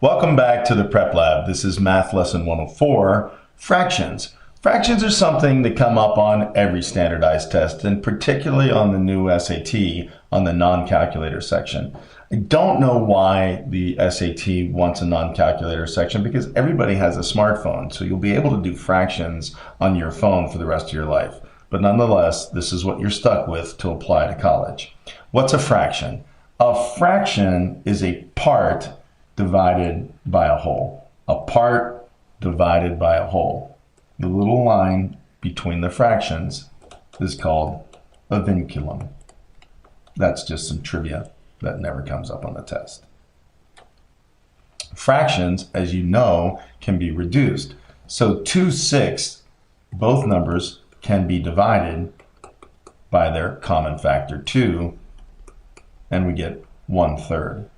Welcome back to the Prep Lab. This is Math Lesson 104, Fractions. Fractions are something that come up on every standardized test, and particularly on the new SAT on the non-calculator section. I don't know why the SAT wants a non-calculator section because everybody has a smartphone, so you'll be able to do fractions on your phone for the rest of your life. But nonetheless, this is what you're stuck with to apply to college. What's a fraction? A fraction is a part divided by a whole. A part divided by a whole. The little line between the fractions is called a vinculum. That's just some trivia that never comes up on the test. Fractions, as you know, can be reduced. So 2/6, both numbers can be divided by their common factor 2, and we get 1/3.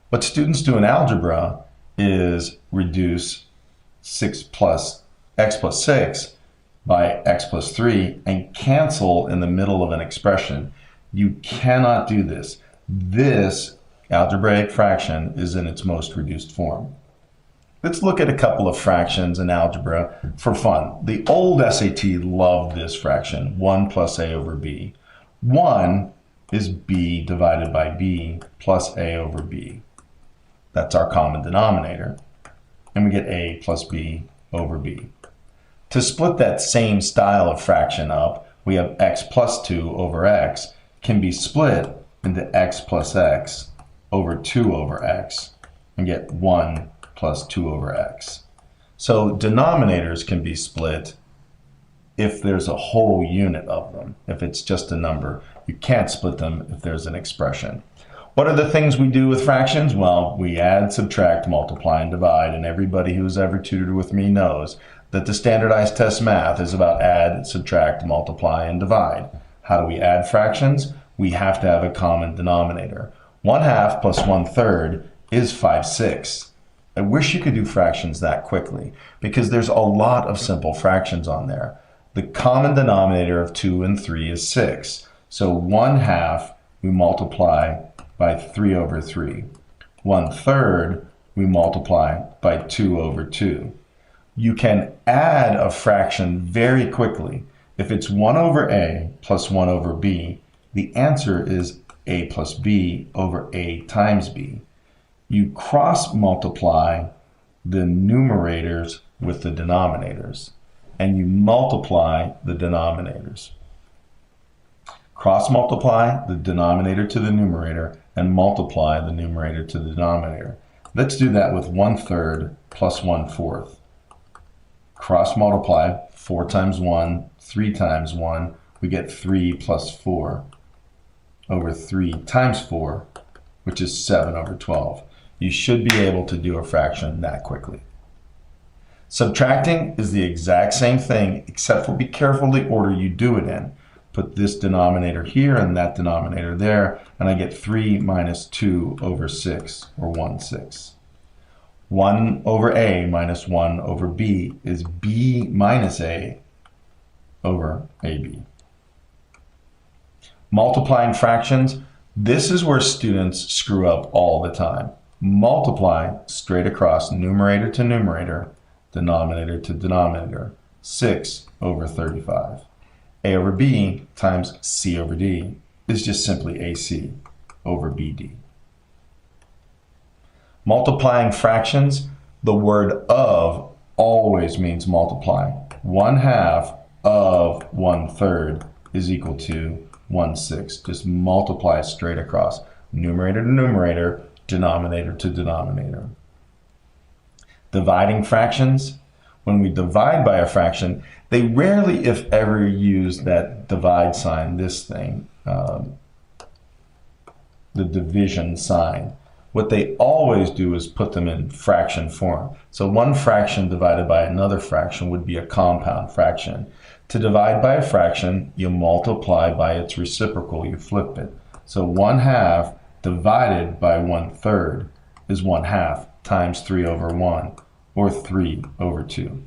What students do in algebra is reduce 6 plus x plus 6 by x plus 3 and cancel in the middle of an expression. You cannot do this. This algebraic fraction is in its most reduced form. Let's look at a couple of fractions in algebra for fun. The old SAT loved this fraction, 1 plus a over b. 1 is b divided by b plus a over b. That's our common denominator. And we get a plus b over b. To split that same style of fraction up, we have x plus 2 over x can be split into x plus x over 2 over x and get 1 plus 2 over x. So denominators can be split if there's a whole unit of them. If it's just a number, you can't split them if there's an expression. What are the things we do with fractions? Well, we add, subtract, multiply, and divide, and everybody who's ever tutored with me knows that the standardized test math is about add, subtract, multiply, and divide. How do we add fractions? We have to have a common denominator. 1/2 plus 1/3 is 5/6. I wish you could do fractions that quickly because there's a lot of simple fractions on there. The common denominator of 2 and 3 is 6. So 1/2 we multiply by 3 over 3. 1/3 we multiply by 2 over 2. You can add a fraction very quickly. If it's 1 over a plus 1 over b, the answer is a plus b over a times b. You cross multiply the numerators with the denominators, and you multiply the denominators. Cross multiply the denominator to the numerator and multiply the numerator to the denominator. Let's do that with 1/3 plus 1/4. Cross multiply 4 times 1, 3 times 1, we get 3 plus 4 over 3 times 4, which is 7 over 12. You should be able to do a fraction that quickly. Subtracting is the exact same thing, except for be careful the order you do it in. Put this denominator here and that denominator there, and I get 3 minus 2 over 6, or 1/6. 1 over a minus 1 over b is b minus a over ab. Multiplying fractions, this is where students screw up all the time. Multiply straight across numerator to numerator, denominator to denominator, 6 over 35. A over b times c over d is just simply ac over bd. Multiplying fractions, the word of always means multiply. 1/2 of 1/3 is equal to 1/6. Just multiply straight across numerator to numerator, denominator to denominator. Dividing fractions, when we divide by a fraction, they rarely, if ever, use that divide sign, this thing, the division sign. What they always do is put them in fraction form. So one fraction divided by another fraction would be a compound fraction. To divide by a fraction, you multiply by its reciprocal, you flip it. So 1/2 divided by 1/3 is 1/2 times 3 over 1, or 3 over 2.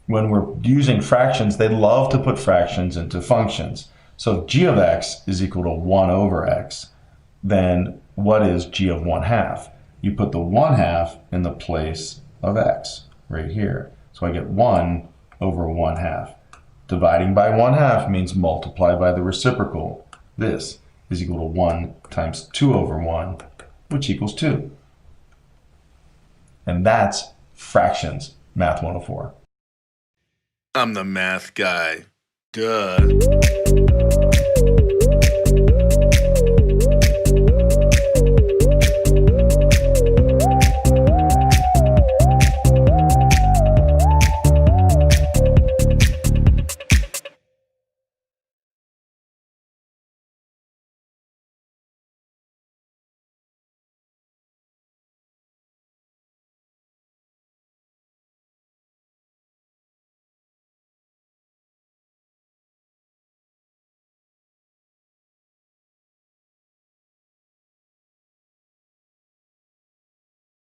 When we're using fractions, they love to put fractions into functions. So if g of x is equal to 1 over x, then what is g of 1/2? you put the 1/2 in the place of x right here. So I get 1 over 1/2. Dividing by 1/2 means multiply by the reciprocal. This is equal to 1 times 2 over 1, which equals 2. And that's fractions, Math 104. I'm the math guy. Duh.